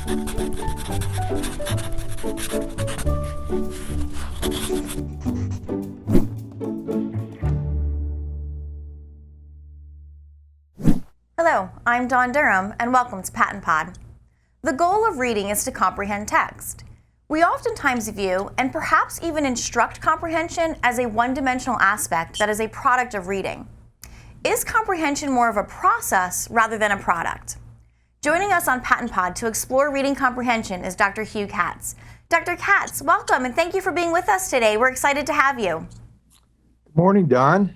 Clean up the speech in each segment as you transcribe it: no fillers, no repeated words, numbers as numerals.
Hello, I'm Dawn Durham, and welcome to PaTTANpod. The goal of reading is to comprehend text. We oftentimes view, and perhaps even instruct comprehension as a one-dimensional aspect that is a product of reading. Is comprehension more of a process rather than a product? Joining us on PaTTANpod to explore reading comprehension is Dr. Hugh Catts. Dr. Catts, welcome, and thank you for being with us today. We're excited to have you. Good morning, Dawn.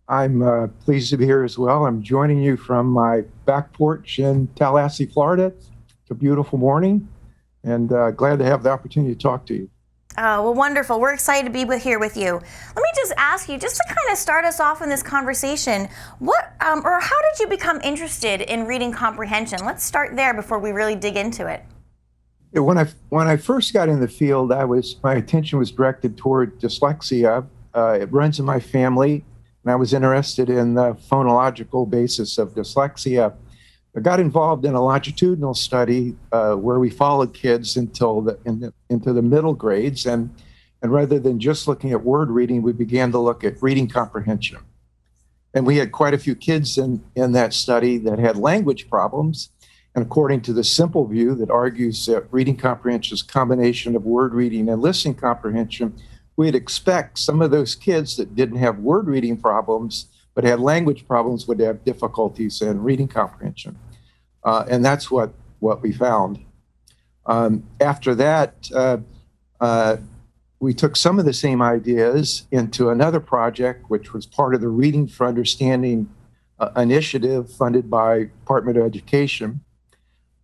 I'm pleased to be here as well. I'm joining you from my back porch in Tallahassee, Florida. It's a beautiful morning, and glad to have the opportunity to talk to you. Oh, well, wonderful. We're excited to be here with you. Let me just ask you, just to kind of start us off in this conversation, what or how did you become interested in reading comprehension? Let's start there before we really dig into it. Yeah, when I first got in the field, my attention was directed toward dyslexia. It runs in my family, and I was interested in the phonological basis of dyslexia. I got involved in a longitudinal study where we followed kids into the middle grades, and rather than just looking at word reading, we began to look at reading comprehension. And we had quite a few kids in that study that had language problems. And according to the simple view that argues that reading comprehension is a combination of word reading and listening comprehension, we'd expect some of those kids that didn't have word reading problems but had language problems would have difficulties in reading comprehension. And that's what we found. After that, we took some of the same ideas into another project, which was part of the Reading for Understanding initiative funded by Department of Education.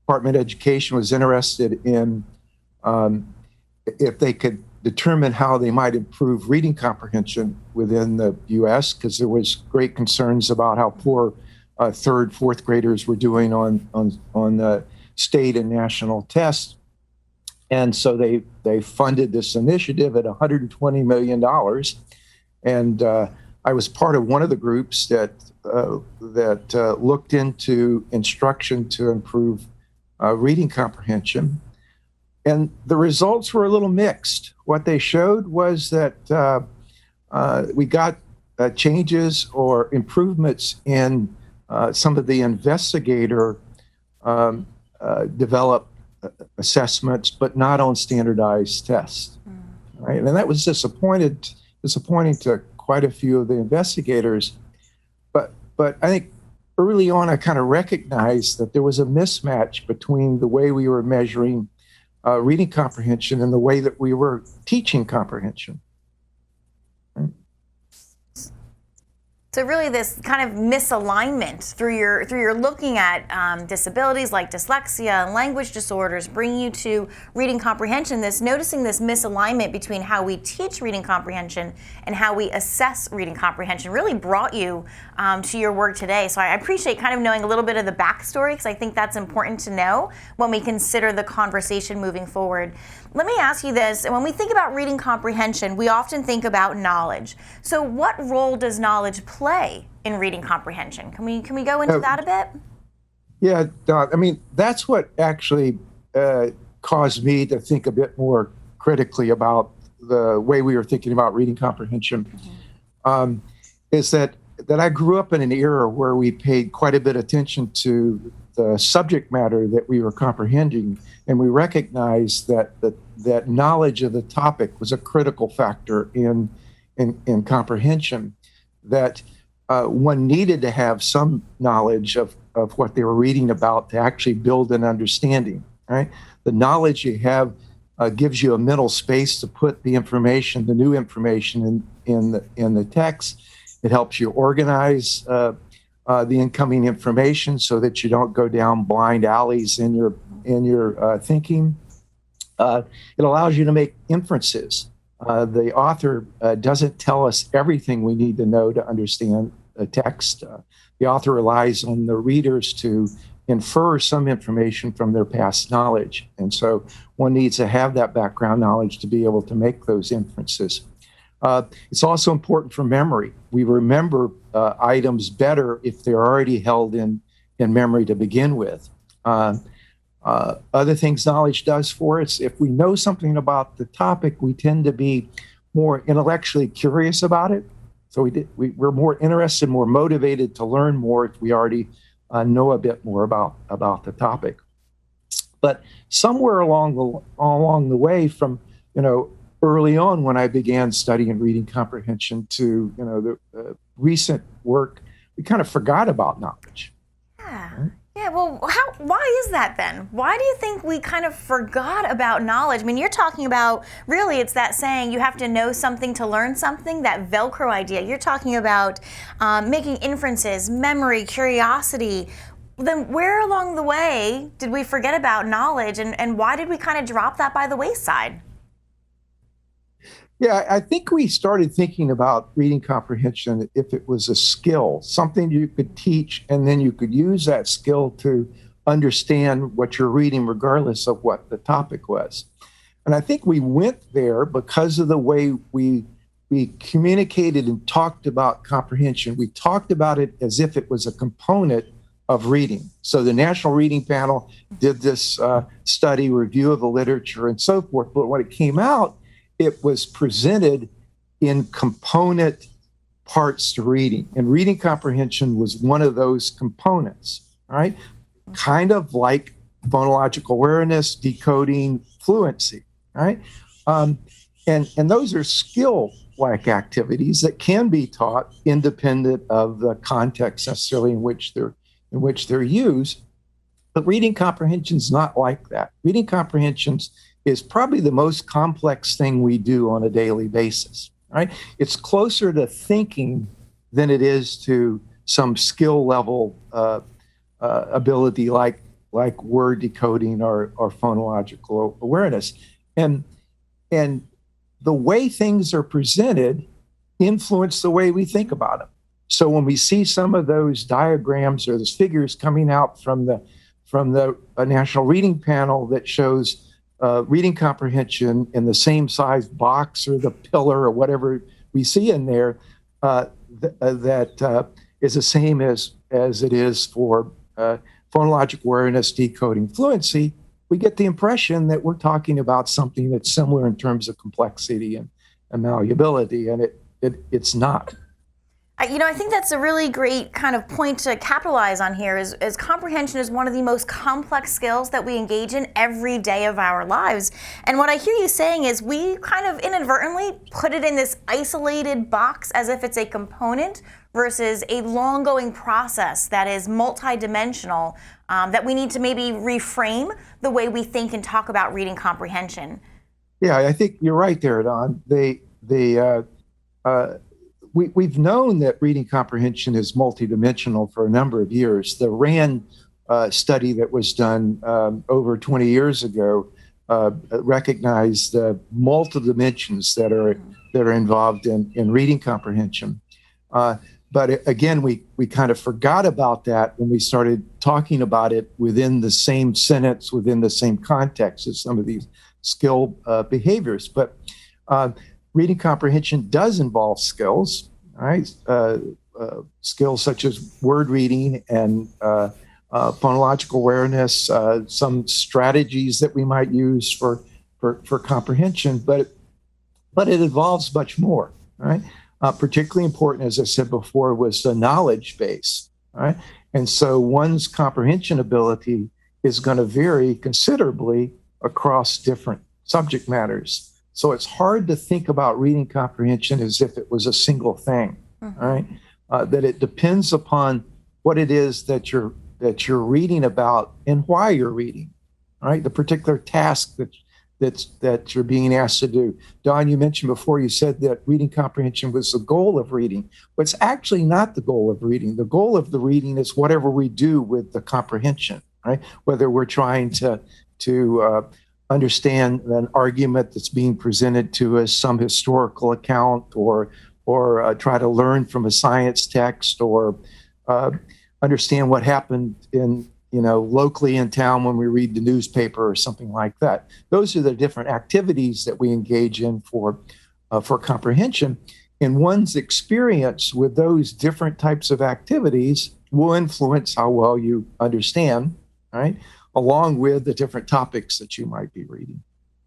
Department of Education was interested in if they could determine how they might improve reading comprehension within the U.S., because there was great concerns about how poor third, fourth graders were doing on state and national tests. And so they funded this initiative at $120 million. And I was part of one of the groups that looked into instruction to improve reading comprehension. And the results were a little mixed. What they showed was that we got changes or improvements in some of the investigator developed assessments, but not on standardized tests. Right? And that was disappointing to quite a few of the investigators. But I think early on, I kind of recognized that there was a mismatch between the way we were measuring reading comprehension and the way that we were teaching comprehension. So really this kind of misalignment through your looking at disabilities like dyslexia and language disorders bring you to reading comprehension, noticing this misalignment between how we teach reading comprehension and how we assess reading comprehension really brought you to your work today. So I appreciate kind of knowing a little bit of the backstory, because I think that's important to know when we consider the conversation moving forward. Let me ask you this, and when we think about reading comprehension, we often think about knowledge. So what role does knowledge play in reading comprehension? Can we go into that a bit? Yeah, I mean, that's what actually caused me to think a bit more critically about the way we were thinking about reading comprehension. Is that I grew up in an era where we paid quite a bit of attention to the subject matter that we were comprehending, and we recognized that knowledge of the topic was a critical factor in comprehension, that one needed to have some knowledge of what they were reading about to actually build an understanding, right? The knowledge you have gives you a mental space to put the information, the new information in the text. It helps you organize the incoming information so that you don't go down blind alleys in your thinking. It allows you to make inferences. The author doesn't tell us everything we need to know to understand a text. The author relies on the readers to infer some information from their past knowledge. And so one needs to have that background knowledge to be able to make those inferences. It's also important for memory. We remember items better if they're already held in memory to begin with. Other things knowledge does for us, if we know something about the topic, we tend to be more intellectually curious about it. So we're more interested, more motivated to learn more if we already know a bit more about the topic. But somewhere along the way, from early on when I began studying reading comprehension to the recent work, we kind of forgot about knowledge. Yeah. Right? Yeah, well, why is that then? Why do you think we kind of forgot about knowledge? I mean, you're talking about, really, it's that saying, you have to know something to learn something, that Velcro idea. You're talking about making inferences, memory, curiosity. Then where along the way did we forget about knowledge, and why did we kind of drop that by the wayside? Yeah, I think we started thinking about reading comprehension if it was a skill, something you could teach, and then you could use that skill to understand what you're reading, regardless of what the topic was. And I think we went there because of the way we communicated and talked about comprehension. We talked about it as if it was a component of reading. So the National Reading Panel did this study, review of the literature, and so forth. But when it came out, it was presented in component parts to reading. And reading comprehension was one of those components, right? Kind of like phonological awareness, decoding, fluency, right? And those are skill-like activities that can be taught independent of the context necessarily in which they're used. But reading comprehension is not like that. Reading comprehension is probably the most complex thing we do on a daily basis, right? It's closer to thinking than it is to some skill level ability like word decoding or phonological awareness. And the way things are presented influence the way we think about them. So when we see some of those diagrams or those figures coming out from the National Reading Panel that shows reading comprehension in the same size box or the pillar or whatever we see in there, that is the same as it is for phonological awareness, decoding, fluency, we get the impression that we're talking about something that's similar in terms of complexity and malleability, and it's not. I think that's a really great kind of point to capitalize on here is comprehension is one of the most complex skills that we engage in every day of our lives. And what I hear you saying is we kind of inadvertently put it in this isolated box as if it's a component versus a long-going process that is multidimensional, that we need to maybe reframe the way we think and talk about reading comprehension. Yeah, I think you're right there, Don. We've known that reading comprehension is multidimensional for a number of years. The RAND study that was done over 20 years ago recognized the multiple dimensions that are involved in reading comprehension. But again, we kind of forgot about that when we started talking about it within the same sentence, within the same context as some of these skill behaviors. But reading comprehension does involve skills, right? Skills such as word reading and phonological awareness, some strategies that we might use for comprehension, but it involves much more, right? Particularly important, as I said before, was the knowledge base, right? And so one's comprehension ability is going to vary considerably across different subject matters. So it's hard to think about reading comprehension as if it was a single thing, right? That it depends upon what it is that you're reading about and why you're reading, right? The particular task that you're being asked to do. Don, you mentioned before, you said that reading comprehension was the goal of reading. But it's actually not the goal of reading. The goal of the reading is whatever we do with the comprehension, right? Whether we're trying to understand an argument that's being presented to us, some historical account, or try to learn from a science text, or understand what happened in locally in town when we read the newspaper or something like that. Those are the different activities that we engage in for comprehension. And one's experience with those different types of activities will influence how well you understand, right? along with the different topics that you might be reading.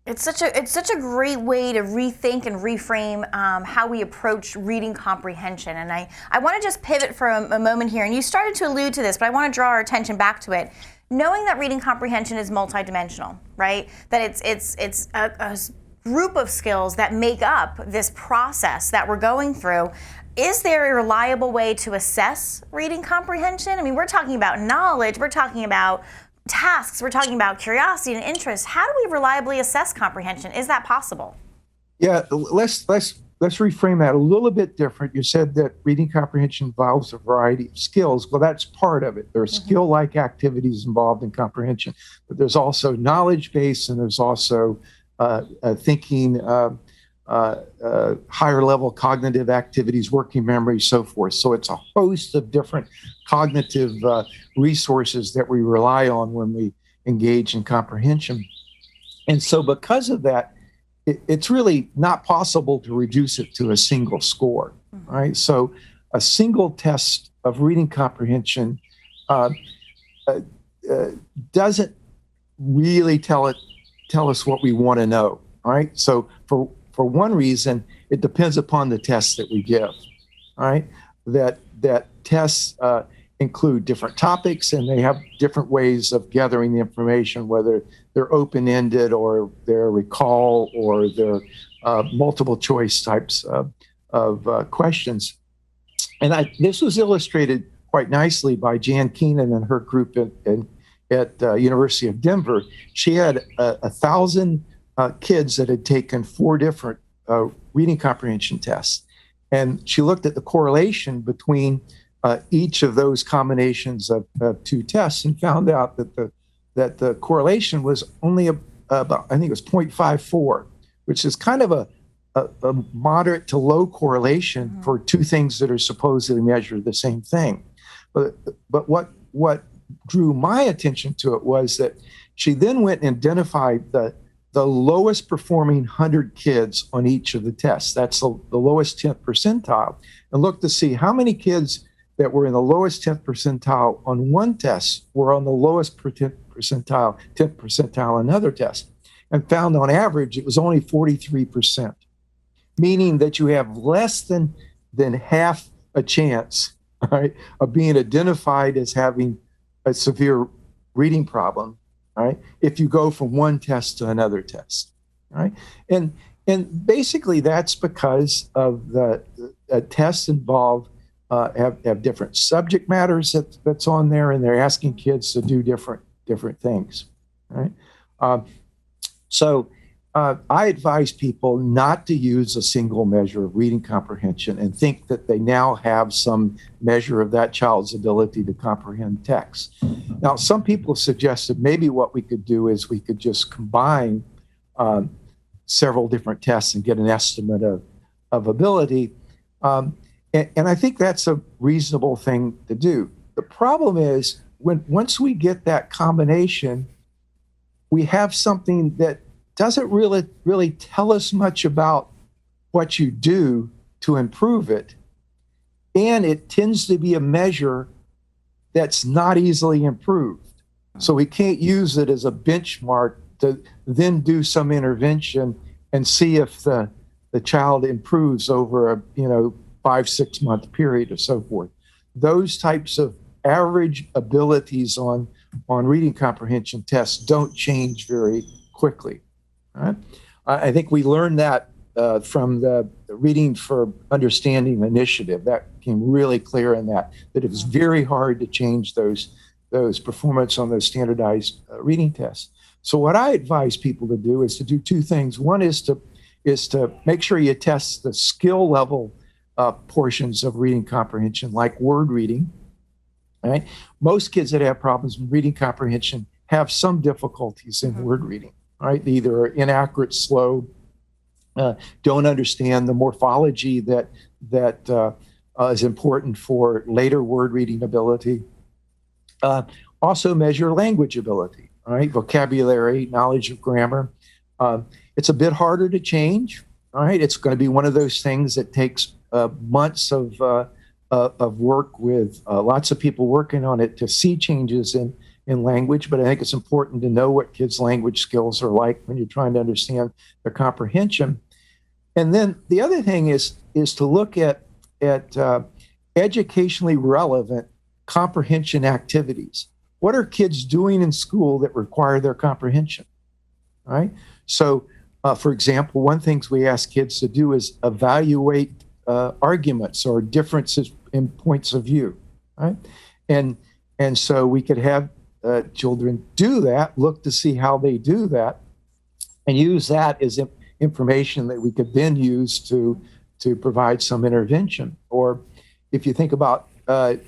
It's such a great way to rethink and reframe how we approach reading comprehension. And I want to just pivot for a moment here. And you started to allude to this, but I want to draw our attention back to it. Knowing that reading comprehension is multidimensional, right? That it's a group of skills that make up this process that we're going through. Is there a reliable way to assess reading comprehension? I mean, we're talking about knowledge, we're talking about tasks, we're talking about curiosity and interest. How do we reliably assess comprehension? Is that possible? Yeah, let's reframe that a little bit different. You said that reading comprehension involves a variety of skills. Well, that's part of it. There are skill-like activities involved in comprehension, but there's also knowledge-based, and there's also thinking, higher level cognitive activities, working memory, so forth. So it's a host of different cognitive resources that we rely on when we engage in comprehension. And so because of that, it's really not possible to reduce it to a single score, right? So a single test of reading comprehension doesn't really tell us what we want to know, right? So for one reason, it depends upon the tests that we give, right? That tests include different topics, and they have different ways of gathering the information, whether they're open-ended or they're recall or they're multiple choice types of questions. And this was illustrated quite nicely by Jan Keenan and her group at University of Denver. She had 1,000 kids that had taken 4 different reading comprehension tests. And she looked at the correlation between each of those combinations of 2 tests and found out that the correlation was only about, I think it was 0.54, which is kind of a moderate to low correlation for 2 things that are supposedly measure the same thing. But what drew my attention to it was that she then went and identified the lowest performing 100 kids on each of the tests. That's the lowest 10th percentile, and looked to see how many kids that were in the lowest 10th percentile on one test were on the lowest 10th percentile on another test, and found on average it was only 43%, meaning that you have less than half a chance, right, of being identified as having a severe reading problem, right, if you go from one test to another test, right? And basically that's because of the tests involved have different subject matters that's on there, and they're asking kids to do different things, right? So I advise people not to use a single measure of reading comprehension and think that they now have some measure of that child's ability to comprehend text. Now, some people have suggested maybe what we could do is we could just combine several different tests and get an estimate of ability. And I think that's a reasonable thing to do. The problem is once we get that combination, we have something that doesn't really tell us much about what you do to improve it. And it tends to be a measure that's not easily improved. So we can't use it as a benchmark to then do some intervention and see if the child improves over a 5-6 month period or so forth. Those types of average abilities on reading comprehension tests don't change very quickly. Right? I think we learned that from the Reading for Understanding initiative. That became really clear in that it was very hard to change those performance on those standardized reading tests. So what I advise people to do is to do 2 things. One is to make sure you test the skill level portions of reading comprehension, like word reading. Right? Most kids that have problems with reading comprehension have some difficulties in word reading. Right? They either are inaccurate, slow, don't understand the morphology that is important for later word reading ability. Also measure language ability, right? Vocabulary, knowledge of grammar. It's a bit harder to change, right? It's going to be one of those things that takes months of work with lots of people working on it to see changes in language, but I think it's important to know what kids' language skills are like when you're trying to understand their comprehension. And then the other thing is to look at educationally relevant comprehension activities. What are kids doing in school that require their comprehension? Right? So, for example, one thing we ask kids to do is evaluate arguments or differences in points of view. Right? And so we could have children do that, look to see how they do that, and use that as information that we could then use to provide some intervention. Or if you think about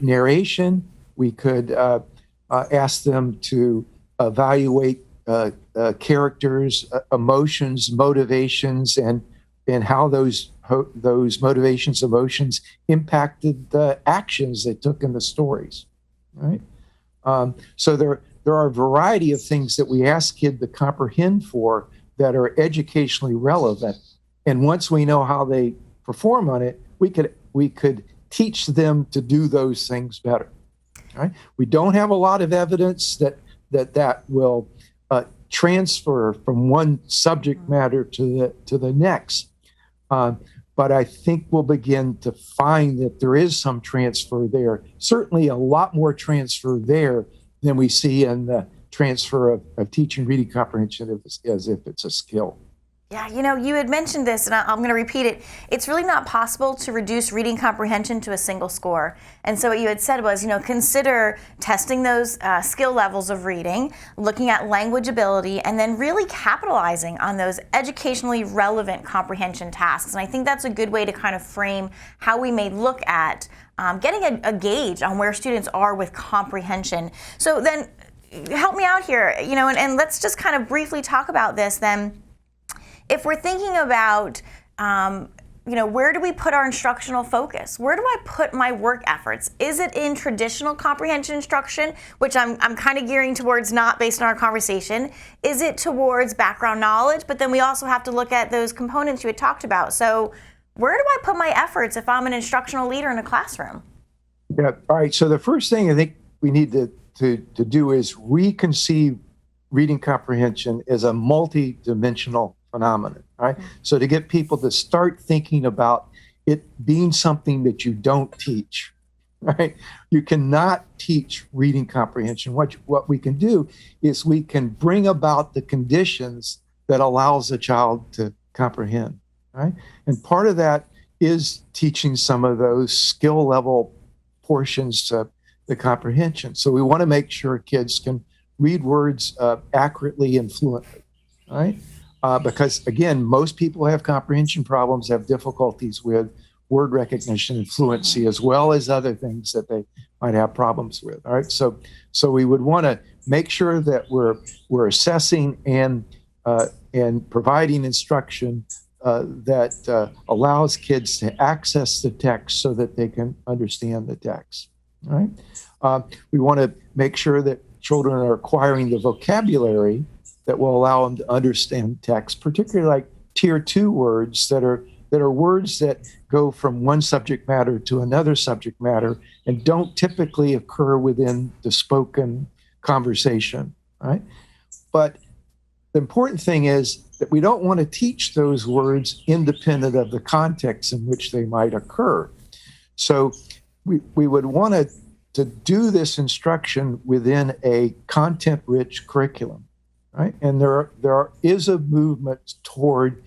narration, we could ask them to evaluate characters, emotions, motivations, and how those motivations, emotions impacted the actions they took in the stories. Right? So there are a variety of things that we ask kids to comprehend for that are educationally relevant. And once we know how they perform on it, we could teach them to do those things better. Right? We don't have a lot of evidence that will transfer from one subject matter to the next. But I think we'll begin to find that there is some transfer there. Certainly a lot more transfer there than we see in the transfer of teaching reading comprehension as if it's a skill. Yeah, you had mentioned this, and I'm going to repeat it. It's really not possible to reduce reading comprehension to a single score. And so what you had said was, consider testing those skill levels of reading, looking at language ability, and then really capitalizing on those educationally relevant comprehension tasks. And I think that's a good way to kind of frame how we may look at getting a gauge on where students are with comprehension. So then help me out here, and let's just kind of briefly talk about this then. If we're thinking about, where do we put our instructional focus? Where do I put my work efforts? Is it in traditional comprehension instruction, which I'm kind of gearing towards not based on our conversation? Is it towards background knowledge? But then we also have to look at those components you had talked about. So where do I put my efforts if I'm an instructional leader in a classroom? Yeah. All right. So the first thing I think we need to do is reconceive reading comprehension as a multidimensional phenomenon, right? So to get people to start thinking about it being something that you don't teach, right? You cannot teach reading comprehension. What we can do is we can bring about the conditions that allows a child to comprehend, right? And part of that is teaching some of those skill level portions of the comprehension. So we want to make sure kids can read words accurately and fluently, right? Because, again, most people have comprehension problems, have difficulties with word recognition and fluency, as well as other things that they might have problems with. All right, so we would want to make sure that we're assessing and providing instruction that allows kids to access the text so that they can understand the text. All right, we want to make sure that children are acquiring the vocabulary that will allow them to understand text, particularly like tier 2 words that are words that go from one subject matter to another subject matter and don't typically occur within the spoken conversation, right? But the important thing is that we don't want to teach those words independent of the context in which they might occur. So we would want to do this instruction within a content-rich curriculum. Right? And there is a movement toward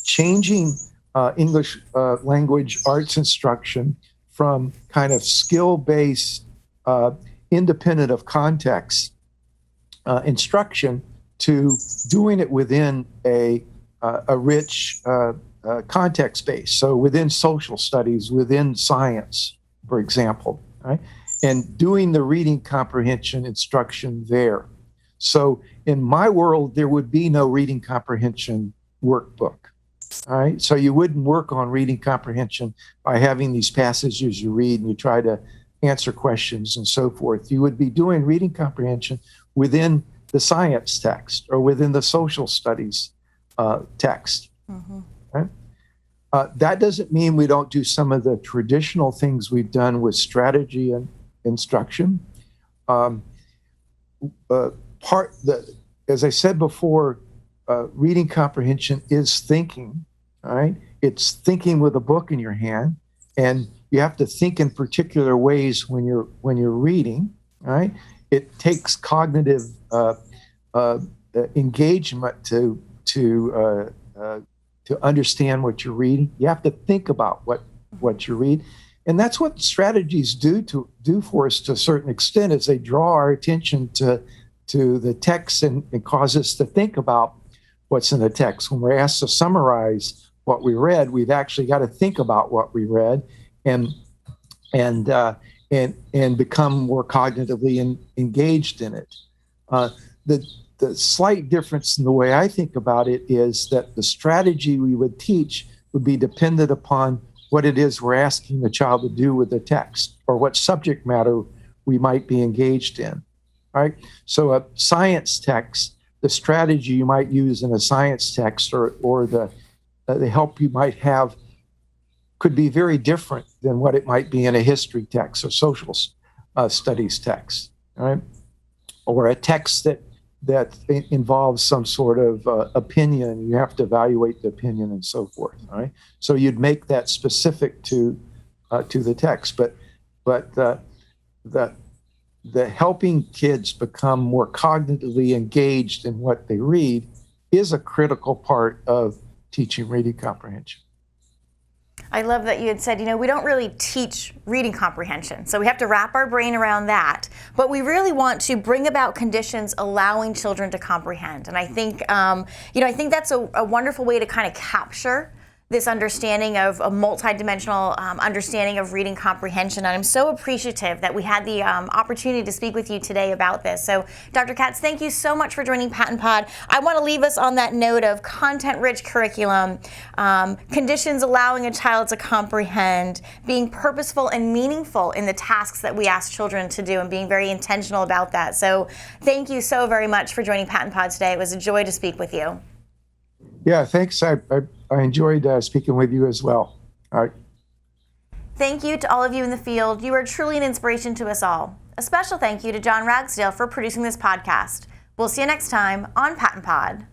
changing English language arts instruction from kind of skill-based, independent of context instruction to doing it within a rich context base. So within social studies, within science, for example, right? And doing the reading comprehension instruction there. So in my world, there would be no reading comprehension workbook. All right. So you wouldn't work on reading comprehension by having these passages you read and you try to answer questions and so forth. You would be doing reading comprehension within the science text or within the social studies text. Mm-hmm. Right? That doesn't mean we don't do some of the traditional things we've done with strategy and instruction. as I said before, reading comprehension is thinking. All right, it's thinking with a book in your hand, and you have to think in particular ways when you're reading. All right, it takes cognitive engagement to understand what you're reading. You have to think about what you read, and that's what strategies do for us to a certain extent, is they draw our attention to the text and cause us to think about what's in the text. When we're asked to summarize what we read, we've actually got to think about what we read and become more cognitively engaged in it. The slight difference in the way I think about it is that the strategy we would teach would be dependent upon what it is we're asking the child to do with the text, or what subject matter we might be engaged in. All right. So a science text, the strategy you might use in a science text, or the help you might have, could be very different than what it might be in a history text or social studies text. All right. Or a text that involves some sort of opinion. You have to evaluate the opinion and so forth. All right. So you'd make that specific to the text, but the helping kids become more cognitively engaged in what they read is a critical part of teaching reading comprehension. I love that you had said, we don't really teach reading comprehension, so we have to wrap our brain around that, but we really want to bring about conditions allowing children to comprehend. And I think, I think that's a wonderful way to kind of capture this understanding of a multidimensional understanding of reading comprehension. And I'm so appreciative that we had the opportunity to speak with you today about this. So Dr. Catts, thank you so much for joining PaTTANpod. I want to leave us on that note of content-rich curriculum, conditions allowing a child to comprehend, being purposeful and meaningful in the tasks that we ask children to do, and being very intentional about that. So thank you so very much for joining PaTTANpod today. It was a joy to speak with you. Yeah, thanks. I enjoyed speaking with you as well. All right. Thank you to all of you in the field. You are truly an inspiration to us all. A special thank you to John Ragsdale for producing this podcast. We'll see you next time on PaTTANpod.